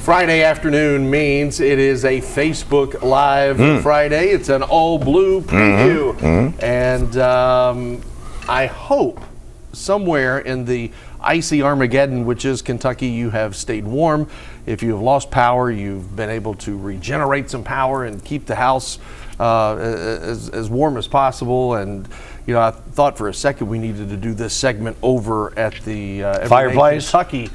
Friday afternoon means it is a Facebook Live Friday. It's an all-blue preview. And I hope somewhere in the icy Armageddon, which is Kentucky, you have stayed warm. If you have lost power, you've been able to regenerate some power and keep the house as warm as possible. And you know, I thought for a second we needed to do this segment over at the fireplace Kentucky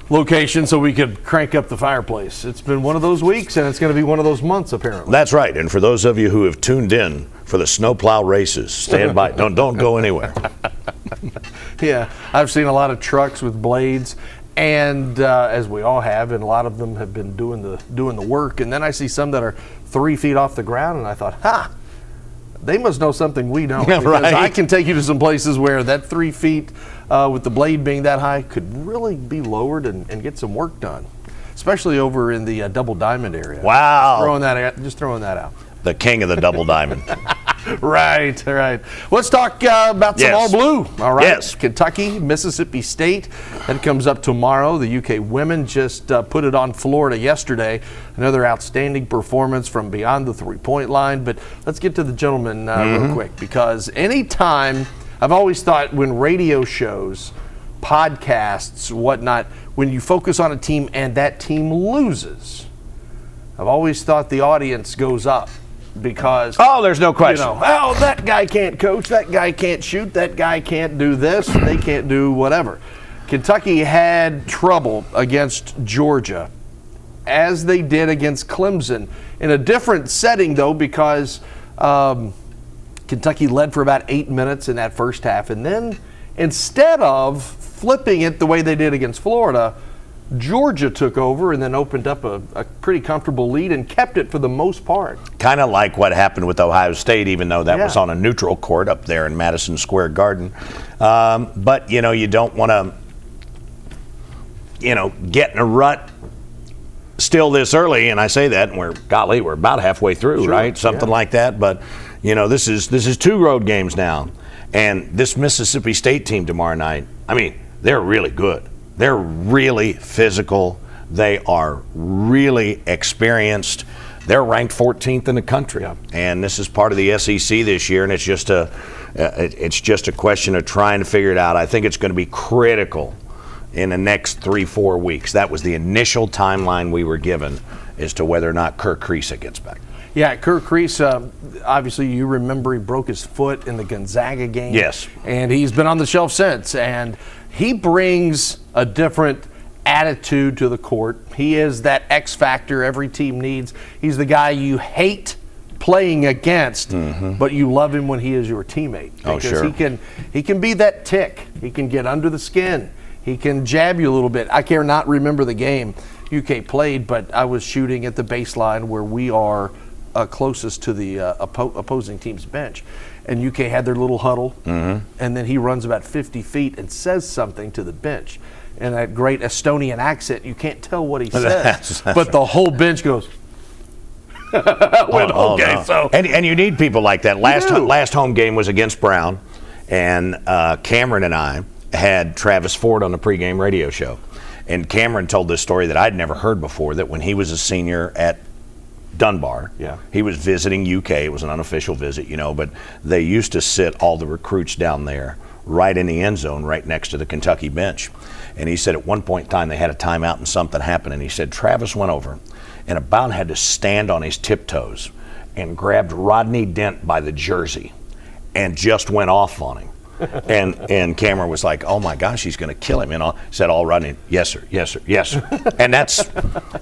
location so we could crank up the fireplace. It's been one of those weeks, and it's going to be one of those months, apparently. That's right. And for those of you who have tuned in for the snowplow races, stand by. Don't go anywhere. Yeah, I've seen a lot of trucks with blades, and as we all have, and a lot of them have been doing the work. And then I see some that are 3 feet off the ground, and I thought, they must know something we don't. Because right. I can take you to some places where that 3 feet with the blade being that high could really be lowered and get some work done, especially over in the Double Diamond area. Wow. Just throwing that out. The king of the Double Diamond. Right. Let's talk about some all blue. All right. Yes. Kentucky, Mississippi State. That comes up tomorrow. The UK women just put it on Florida yesterday. Another outstanding performance from beyond the three-point line. But let's get to the gentlemen real quick, because anytime, I've always thought when radio shows, podcasts, whatnot, when you focus on a team and that team loses, I've always thought the audience goes up. Because there's no question. That guy can't coach, that guy can't shoot, that guy can't do this, they can't do whatever. Kentucky had trouble against Georgia, as they did against Clemson, in a different setting though, because Kentucky led for about 8 minutes in that first half, and then instead of flipping it the way they did against Florida, Georgia took over and then opened up a pretty comfortable lead and kept it for the most part. Kind of like what happened with Ohio State, even though that was on a neutral court up there in Madison Square Garden. But, you don't want to, get in a rut still this early. And I say that, and we're about halfway through, right? Something like that. But, this is 2 road games now. And this Mississippi State team tomorrow night, they're really good. They're really physical. They are really experienced. They're ranked 14th in the country, and this is part of the SEC this year. And it's just a question of trying to figure it out. I think it's going to be critical in the next 3-4 weeks. That was the initial timeline we were given as to whether or not Kirk Kriisa gets back. Yeah, Kirk Kriisa, obviously you remember he broke his foot in the Gonzaga game. Yes. And he's been on the shelf since. And he brings a different attitude to the court. He is that X factor every team needs. He's the guy you hate playing against, but you love him when he is your teammate. Because he can be that tick. He can get under the skin. He can jab you a little bit. I cannot remember the game UK played, but I was shooting at the baseline where we are closest to the opposing team's bench. And UK had their little huddle, and then he runs about 50 feet and says something to the bench. In that great Estonian accent, you can't tell what he says, but the whole bench goes, So. And you need people like that. Last home game was against Brown, and Cameron and I had Travis Ford on the pregame radio show. And Cameron told this story that I'd never heard before, that when he was a senior at Dunbar, he was visiting UK. It was an unofficial visit, but they used to sit all the recruits down there right in the end zone, right next to the Kentucky bench. And he said at one point in time they had a timeout and something happened, and he said Travis went over and about had to stand on his tiptoes and grabbed Rodney Dent by the jersey and just went off on him. And Cameron was like, oh my gosh, he's going to kill him. And said, all Rodney, yes sir. And that's,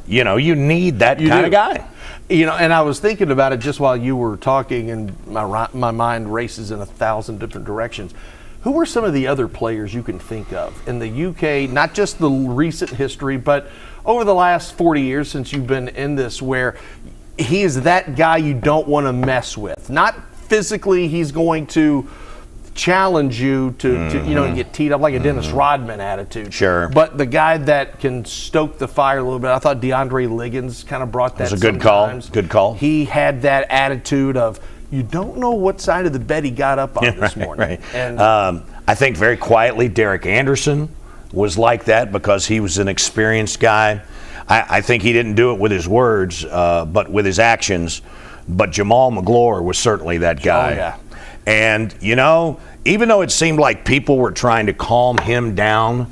you need that kind of guy. And I was thinking about it just while you were talking, and my mind races in 1,000 different directions. Who are some of the other players you can think of in the UK, not just the recent history, but over the last 40 years since you've been in this, where he is that guy you don't want to mess with? Not physically, he's going to challenge you to get teed up like a Dennis Rodman attitude. Sure. But the guy that can stoke the fire a little bit, I thought DeAndre Liggins kind of brought that. That's a good call. Good call. He had that attitude of, you don't know what side of the bed he got up on this morning. Right. And I think very quietly Derek Anderson was like that because he was an experienced guy. I think he didn't do it with his words, but with his actions. But Jamal McGlure was certainly that guy. Oh, yeah. And, even though it seemed like people were trying to calm him down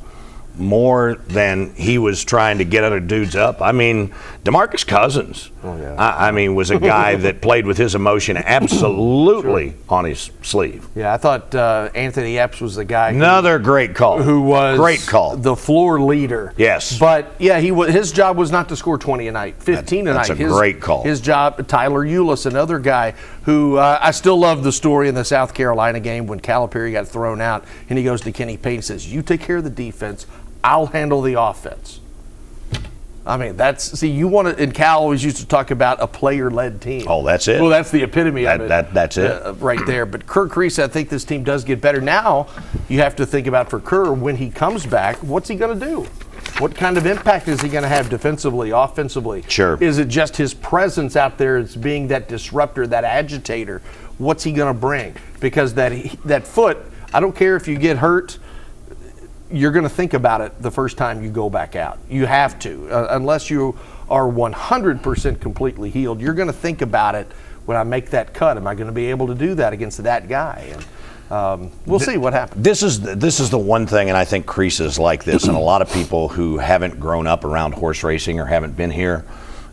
more than he was trying to get other dudes up. I mean, DeMarcus Cousins, was a guy that played with his emotion absolutely on his sleeve. Yeah, I thought Anthony Epps was the guy. Another great call. Who was great call. The floor leader. Yes. But, yeah, his job was not to score 20 a night, 15 a night. That's a great call. His job, Tyler Eulis, another guy who I still love the story in the South Carolina game when Calipari got thrown out, and he goes to Kenny Payne and says, you take care of the defense, I'll handle the offense. I mean, you want to, and Cal always used to talk about a player-led team. Oh, that's it. Well, that's the epitome of it. That's it. Right there. But Kerr Kriisa, I think this team does get better. Now, you have to think about for Kerr, when he comes back, what's he going to do? What kind of impact is he going to have defensively, offensively? Sure. Is it just his presence out there as being that disruptor, that agitator? What's he going to bring? Because that foot, I don't care if you get hurt, you're going to think about it the first time you go back out. You have to. Unless you are 100% completely healed, you're going to think about it when I make that cut. Am I going to be able to do that against that guy? And we'll see what happens. This is the one thing, and I think Kriisa is like this, and a lot of people who haven't grown up around horse racing or haven't been here,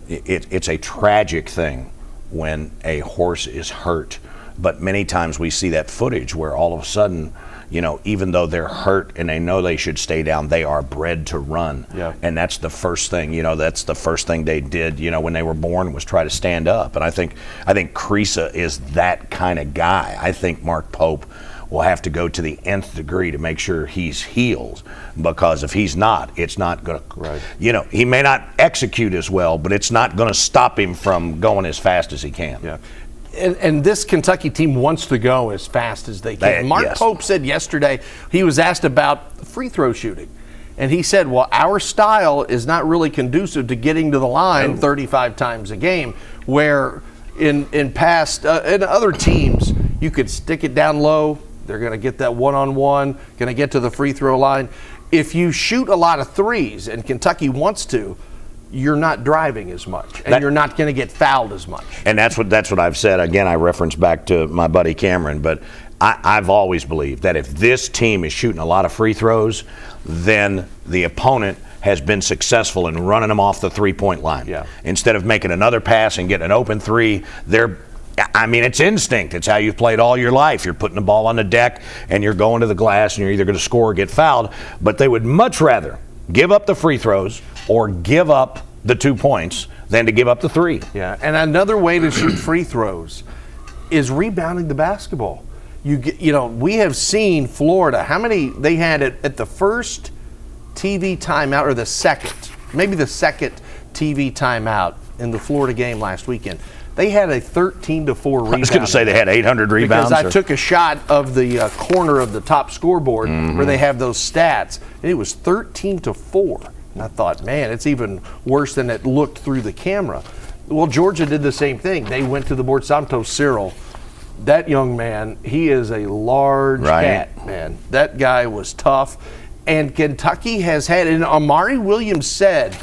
it's a tragic thing when a horse is hurt. But many times we see that footage where all of a sudden, even though they're hurt and they know they should stay down, they are bred to run. Yeah. And that's the first thing, that's the first thing they did, when they were born, was try to stand up. And I think Kriisa is that kind of guy. I think Mark Pope will have to go to the nth degree to make sure he's healed, because if he's not, it's not going to, right. He may not execute as well, but it's not going to stop him from going as fast as he can. Yeah. And this Kentucky team wants to go as fast as they can. Mark Pope said yesterday, he was asked about free throw shooting. And he said, well, our style is not really conducive to getting to the line 35 times a game, where in other teams, you could stick it down low. They're going to get that one-on-one, going to get to the free throw line. If you shoot a lot of threes, and Kentucky wants to, you're not driving as much, and you're not going to get fouled as much. And that's what I've said. Again, I reference back to my buddy Cameron, but I've always believed that if this team is shooting a lot of free throws, then the opponent has been successful in running them off the three-point line. Yeah. Instead of making another pass and getting an open three, it's instinct. It's how you've played all your life. You're putting the ball on the deck, and you're going to the glass, and you're either going to score or get fouled. But they would much rather give up the free throws or give up the 2 points than to give up the three. Yeah, and another way to shoot free throws is rebounding the basketball. We have seen Florida, how many they had at the first TV timeout, or the second TV timeout in the Florida game last weekend. They had a 13-4 rebound. I was going to say they had 800 rebounds. Because I took a shot of the corner of the top scoreboard where they have those stats, and it was 13-4. And I thought, man, it's even worse than it looked through the camera. Well, Georgia did the same thing. They went to the board. Santos Cyril, that young man, he is a large cat, man. That guy was tough. And Kentucky has had, and Amari Williams said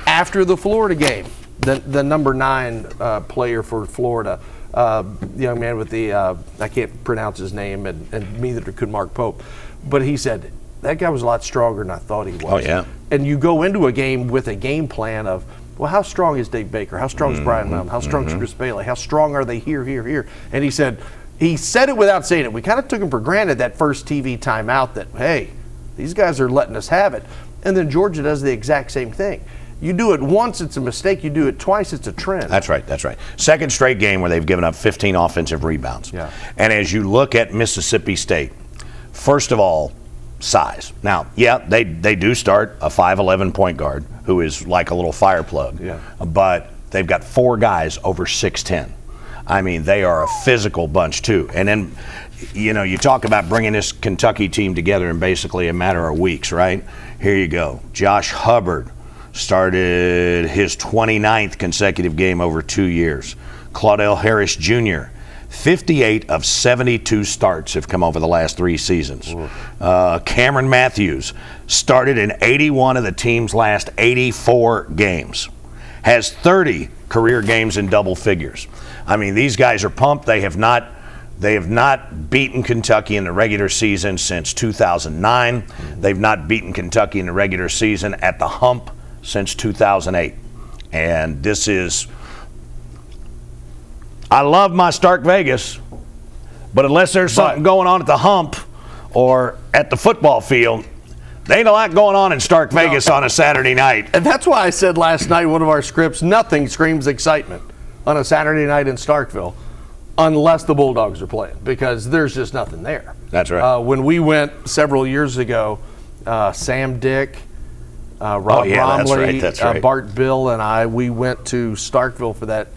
after the Florida game, the number 9 player for Florida, the young man with the, I can't pronounce his name, and neither could Mark Pope, but he said, that guy was a lot stronger than I thought he was. Oh, yeah. And you go into a game with a game plan of, well, how strong is Dave Baker? How strong is Brian Milam? How strong is Chris Bailey? How strong are they here? And he said it without saying it. We kind of took him for granted that first TV timeout that, hey, these guys are letting us have it. And then Georgia does the exact same thing. You do it once, it's a mistake. You do it twice, it's a trend. That's right. Second straight game where they've given up 15 offensive rebounds. Yeah. And as you look at Mississippi State, first of all, size. Now, they do start a 5'11" point guard who is like a little fire plug. Yeah. But they've got 4 guys over 6'10". I mean, they are a physical bunch too. And then, you talk about bringing this Kentucky team together in basically a matter of weeks, right? Here you go. Josh Hubbard started his 29th consecutive game over 2 years. Claudell Harris Jr., 58 of 72 starts have come over the last 3 seasons. Cameron Matthews started in 81 of the team's last 84 games. Has 30 career games in double figures. I mean, these guys are pumped. They have not beaten Kentucky in the regular season since 2009. They've not beaten Kentucky in the regular season at the hump since 2008. And this is, I love my Stark Vegas, but unless there's something going on at the hump or at the football field, there ain't a lot going on in Stark Vegas on a Saturday night. And that's why I said last night, one of our scripts, nothing screams excitement on a Saturday night in Starkville unless the Bulldogs are playing, because there's just nothing there. That's right. When we went several years ago, Sam Dick, Rob Bromley, that's right. Bart Bill, and I, we went to Starkville for that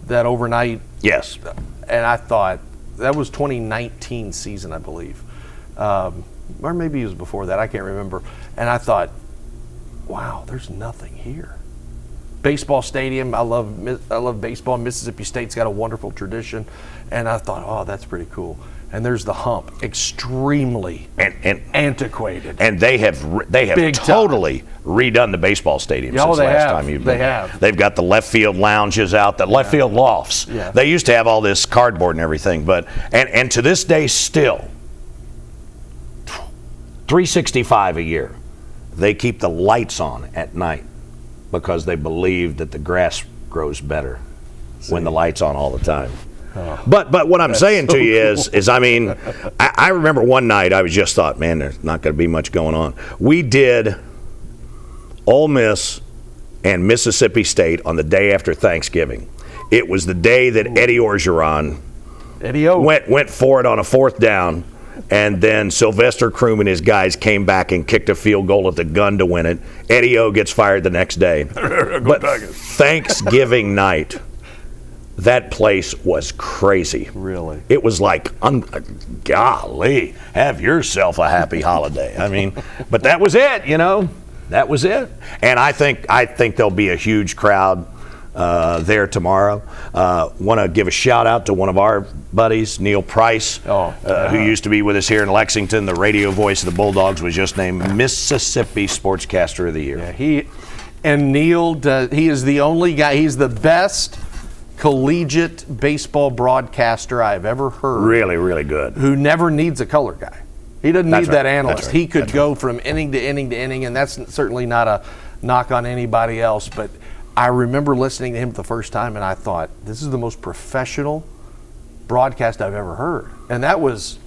overnight. Yes. And I thought, that was 2019 season, I believe. Or maybe it was before that, I can't remember. And I thought, wow, there's nothing here. Baseball stadium, I love baseball. Mississippi State's got a wonderful tradition. And I thought, oh, that's pretty cool. And there's the hump, extremely antiquated. And they have totally redone the baseball stadium since the last time you've been. They have. They've got the left field lounges out, the left field lofts. Yeah. They used to have all this cardboard and everything, but and to this day still, $365 a year. They keep the lights on at night because they believe that the grass grows better when the light's on all the time. Oh, but what I'm saying to you is I mean, I remember one night I was just thought, man, there's not going to be much going on. We did Ole Miss and Mississippi State on the day after Thanksgiving. It was the day that Eddie Orgeron went for it on a 4th down. And then Sylvester Croom and his guys came back and kicked a field goal at the gun to win it. Eddie O gets fired the next day. But Thanksgiving night, that place was crazy. Really? It was like, golly, have yourself a happy holiday. I mean, but that was it, you know. That was it. And I think there'll be a huge crowd there tomorrow. Want to give a shout out to one of our buddies, Neil Price, who used to be with us here in Lexington. The radio voice of the Bulldogs was just named Mississippi Sportscaster of the Year. Yeah, Neil he is the only guy. He's the best collegiate baseball broadcaster I've ever heard. Really, really good. Who never needs a color guy. He doesn't need that analyst. Right. He could go from inning to inning to inning, and that's certainly not a knock on anybody else, but I remember listening to him the first time, and I thought, this is the most professional broadcast I've ever heard. And that was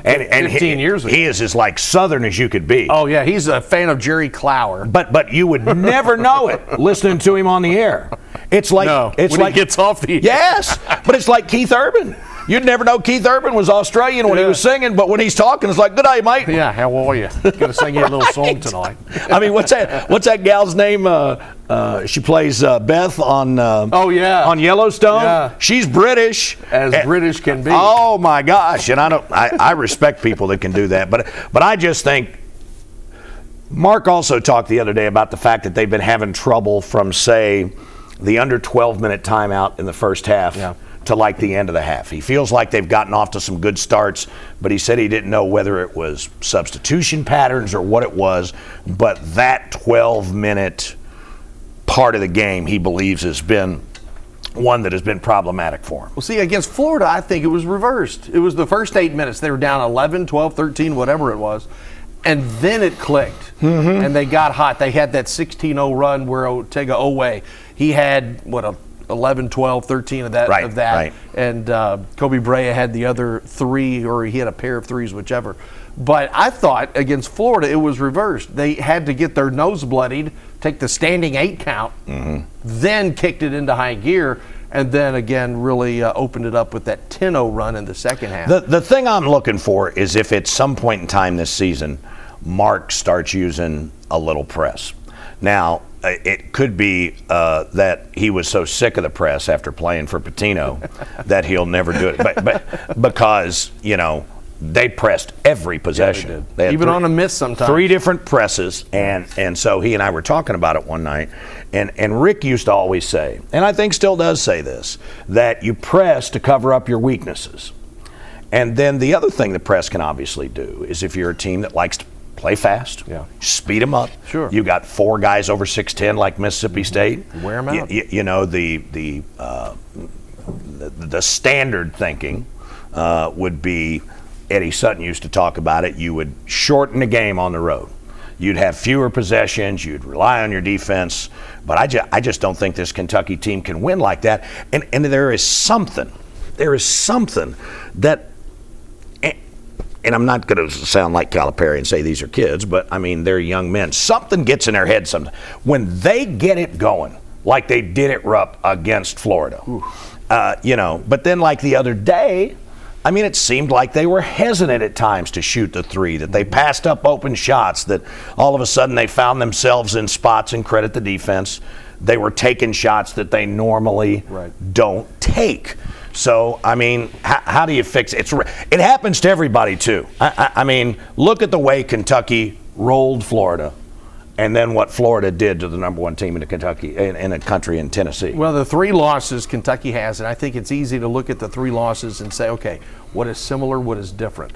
15 years ago. He is as like Southern as you could be. Oh, yeah, he's a fan of Jerry Clower. But you would never know it listening to him on the air. It's like he gets off the air. Yes, but it's like Keith Urban. You'd never know Keith Urban was Australian when he was singing, but when he's talking, it's like, good day, mate. Yeah, how are you? Gonna sing you a little song tonight. I mean, what's that gal's name? She plays Beth on on Yellowstone. Yeah. She's British. As British can be. Oh my gosh. And I respect people that can do that. But I just think Mark also talked the other day about the fact that they've been having trouble from, say, the under 12-minute timeout in the first half to like the end of the half. He feels like they've gotten off to some good starts, but he said he didn't know whether it was substitution patterns or what it was, but that 12-minute part of the game he believes has been one that has been problematic for him. Well, see, against Florida, I think it was reversed. It was the first 8 minutes. They were down 11, 12, 13, whatever it was, and then it clicked, and they got hot. They had that 16-0 run where Otega Owe, he had, 11, 12, 13 of that. Right. And Kobe Brea had the other 3, or he had a pair of 3s, whichever. But I thought against Florida it was reversed. They had to get their nose bloodied, take the standing 8 count, then kicked it into high gear, and then again really opened it up with that 10-0 run in the second half. The thing I'm looking for is if at some point in time this season Mark starts using a little press. Now, it could be that he was so sick of the press after playing for Patino that he'll never do it. But because, they pressed every possession. Yeah, they had even on a miss sometimes. 3 different presses, and so he and I were talking about it one night, and Rick used to always say, and I think still does say this, that you press to cover up your weaknesses. And then the other thing the press can obviously do is if you're a team that likes to play fast, speed them up. Sure. You got 4 guys over 6'10" like Mississippi State. Wear them out. You know, the standard thinking would be, Eddie Sutton used to talk about it, you would shorten the game on the road. You'd have fewer possessions, you'd rely on your defense, but I just don't think this Kentucky team can win like that. And there is something that, and I'm not going to sound like Calipari and say these are kids, but I mean, they're young men. Something gets in their head sometimes. When they get it going, like they did at Rupp against Florida, you know, but then like the other day, I mean, it seemed like they were hesitant at times to shoot the 3, that they passed up open shots, that all of a sudden they found themselves in spots, and credit the defense, they were taking shots that they normally don't take. So, I mean, how do you fix it? It happens to everybody, too. I mean, look at the way Kentucky rolled Florida, and then what Florida did to the number 1 team in the country in Tennessee. Well, the 3 losses Kentucky has, and I think it's easy to look at the 3 losses and say, okay, what is similar, what is different?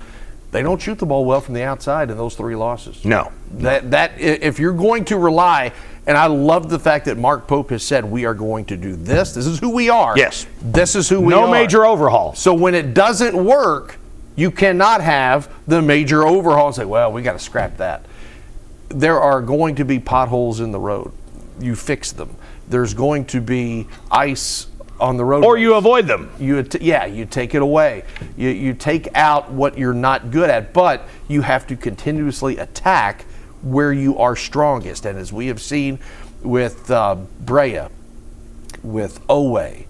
They don't shoot the ball well from the outside in those 3 losses. No. That if you're going to rely, and I love the fact that Mark Pope has said we are going to do this. This is who we are. Yes. This is who we are. No major overhaul. So when it doesn't work, you cannot have the major overhaul and say, well, we got to scrap that. There are going to be potholes in the road. You fix them. There's going to be ice on the road. Or you avoid them. You take it away. You take out what you're not good at, but you have to continuously attack where you are strongest. And as we have seen with Brea, with Owe,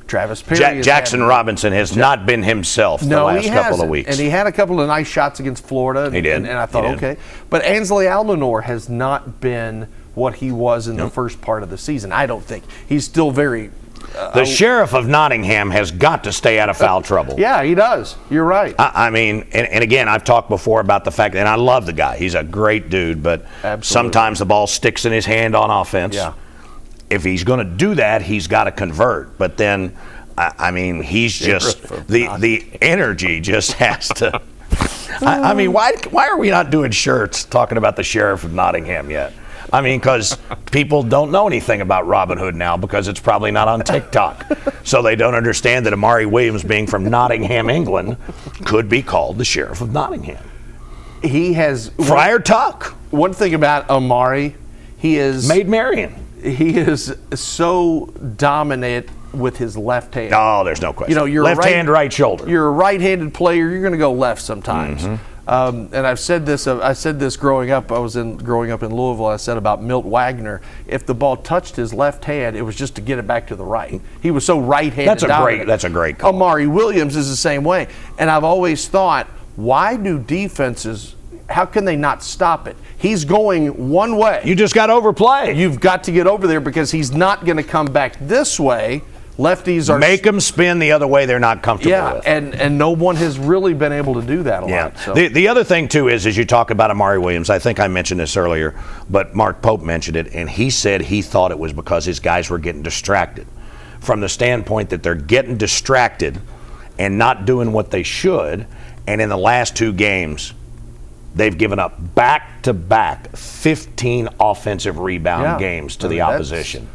Travis Perry. Jackson Robinson has not been himself the last couple of weeks. And he had a couple of nice shots against Florida. He did. And I thought, okay. But Ansley Almanor has not been what he was in the first part of the season. I don't think. He's still very... the sheriff of Nottingham has got to stay out of foul trouble. Yeah, he does. You're right. I mean, and again, I've talked before about the fact, and I love the guy. He's a great dude, but sometimes the ball sticks in his hand on offense. Yeah. If he's going to do that, he's got to convert. But then, I mean, he's just the energy just has to. I mean, why are we not doing shirts talking about the sheriff of Nottingham yet? I mean, because people don't know anything about Robin Hood now because it's probably not on TikTok. So they don't understand that Amari Williams, being from Nottingham, England, could be called the Sheriff of Nottingham. He has... Friar Tuck. One thing about Amari, he is... Maid Marian. He is so dominant with his left hand. Oh, there's no question. You know, you're left hand, right shoulder. You're a right-handed player. You're going to go left sometimes. And I've said this. I said this growing up. Growing up in Louisville. I said about Milt Wagner. If the ball touched his left hand, it was just to get it back to the right. He was so right-handed. That's a great call. Amari Williams is the same way. And I've always thought, why do defenses? How can they not stop it? He's going one way. You just got to overplay. You've got to get over there because he's not going to come back this way. Lefties are... Make them spin the other way they're not comfortable with. And no one has really been able to do that a lot. So. The other thing, too, is as you talk about Amari Williams, I think I mentioned this earlier, but Mark Pope mentioned it, and he said he thought it was because his guys were getting distracted. From the standpoint that they're getting distracted and not doing what they should, and in the last 2 games, they've given up back-to-back 15 offensive rebound games to the opposition.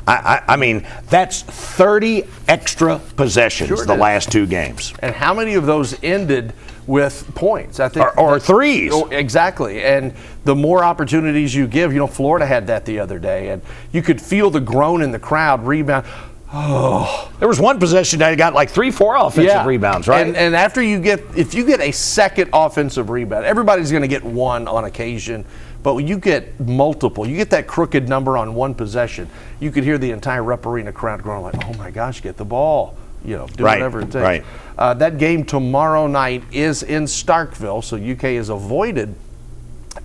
I mean, that's 30 extra possessions the last 2 games. And how many of those ended with points? I think, or threes. Exactly. And the more opportunities you give, Florida had that the other day, and you could feel the groan in the crowd. Rebound. Oh, there was one possession that got like 3-4 offensive rebounds, right? And after if you get a second offensive rebound, everybody's going to get one on occasion, but when you get multiple, you get that crooked number on one possession, you could hear the entire Rupp Arena crowd growing like, "Oh my gosh, get the ball!" Do whatever it takes. Right. That game tomorrow night is in Starkville, so UK is avoided,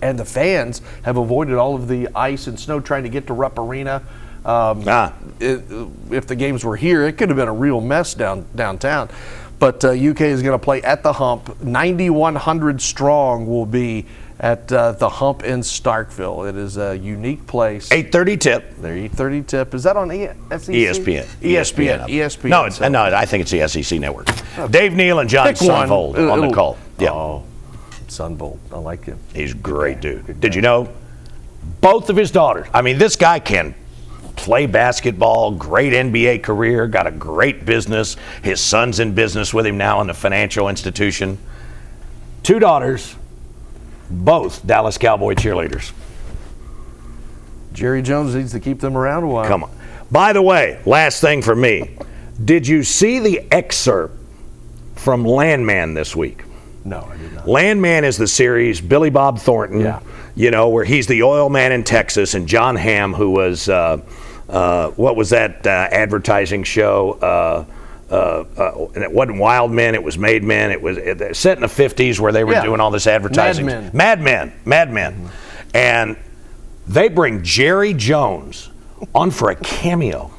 and the fans have avoided all of the ice and snow trying to get to Rupp Arena. If the games were here, it could have been a real mess downtown. But UK is going to play at the Hump. 9,100 strong will be at the Hump in Starkville. It is a unique place. 8:30 tip. Their 8:30 tip. Is that on SEC? ESPN. ESPN. No, I think it's the SEC network. Dave Neal and John Sunvold on the call. Yeah. Oh, Sunvold. I like him. He's a great dude. Did you know? Both of his daughters. I mean, this guy can play basketball, great NBA career, got a great business. His son's in business with him now in a financial institution. 2 daughters, both Dallas Cowboy cheerleaders. Jerry Jones needs to keep them around a while. Come on. By the way, last thing for me. Did you see the excerpt from Landman this week? No, I did not. Landman is the series, Billy Bob Thornton, where he's the oil man in Texas, and John Hamm, who was, what was that advertising show? And it wasn't Wild Men, it was Made Men. It was set in the 50s where they were doing all this advertising. Mad Men. Mm-hmm. And they bring Jerry Jones on for a cameo.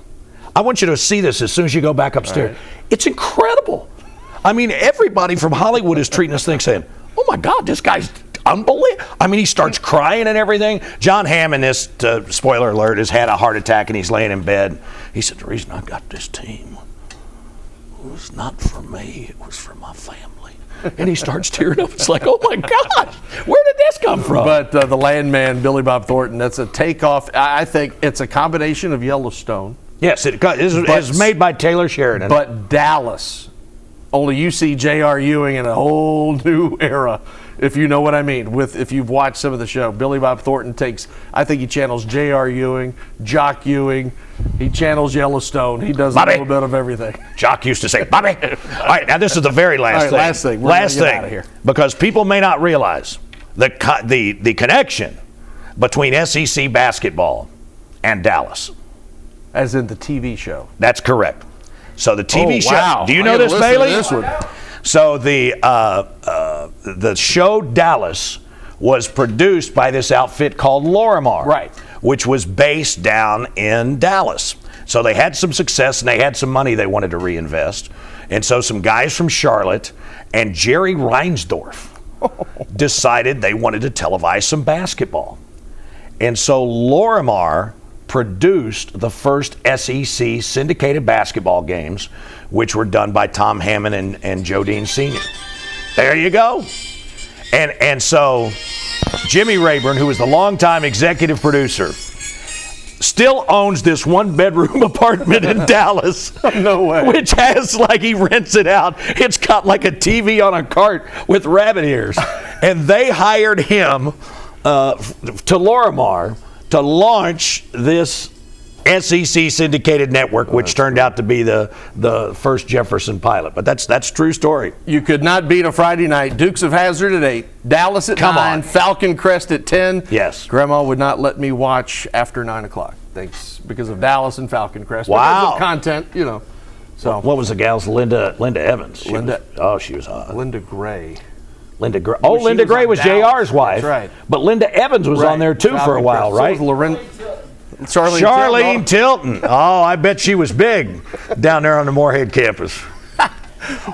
I want you to see this as soon as you go back upstairs. Right. It's incredible. I mean, everybody from Hollywood is treating this thing saying, oh my God, this guy's unbelievable. I mean, he starts crying and everything. John Hamm in this, spoiler alert, has had a heart attack and he's laying in bed. He said, the reason I got this team was not for me, it was for my family. And he starts tearing up. It's like, oh my God, where did this come from? But the Landman, Billy Bob Thornton, that's a takeoff. I think it's a combination of Yellowstone. Yes, it's made by Taylor Sheridan. But Dallas, only you see J.R. Ewing in a whole new era, if you know what I mean. If you've watched some of the show, Billy Bob Thornton I think he channels J.R. Ewing, Jock Ewing. He channels Yellowstone. He does Bobby. A little bit of everything. Jock used to say, Bobby. All right, now this is the very last thing. Last thing. We're last gonna get thing. out of here. Because people may not realize the connection between SEC basketball and Dallas. As in the TV show. That's correct. So the TV show. Wow. Do you know this, Bailey? This one. So the show Dallas was produced by this outfit called Lorimar, right, which was based down in Dallas. So they had some success and they had some money they wanted to reinvest. And so some guys from Charlotte and Jerry Reinsdorf decided they wanted to televise some basketball. And so Lorimar produced the first SEC syndicated basketball games, which were done by Tom Hammond and Joe Dean Sr. There you go. And so Jimmy Rayburn, who was the longtime executive producer, still owns this 1-bedroom apartment in Dallas. No way. Which has, like, he rents it out. It's got like a TV on a cart with rabbit ears. And they hired him to Lorimar to launch this SEC syndicated network, which turned out to be the first Jefferson pilot. But that's true story. You could not beat a Friday night. Dukes of Hazzard at 8, Dallas at 9, Falcon Crest at 10. Yes. Grandma would not let me watch after 9 o'clock. Thanks, because of Dallas and Falcon Crest. Wow. Because of content, So what was the gal's Linda Evans? She was hot. Linda Gray. Linda Gray. Oh, Linda Gray was JR's wife. That's right. But Linda Evans was on there too Falcon for a while, Crest. right? So was Charlene Tilton. Oh, I bet she was big down there on the Moorhead campus.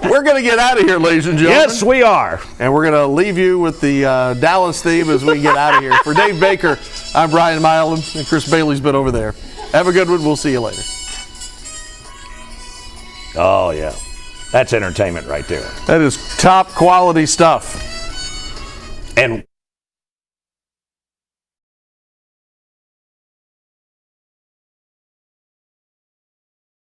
We're going to get out of here, ladies and gentlemen. Yes, we are. And we're going to leave you with the Dallas theme as we get out of here. For Dave Baker, I'm Brian Milam, and Chris Bailey's been over there. Have a good one. We'll see you later. Oh, yeah. That's entertainment right there. That is top quality stuff. And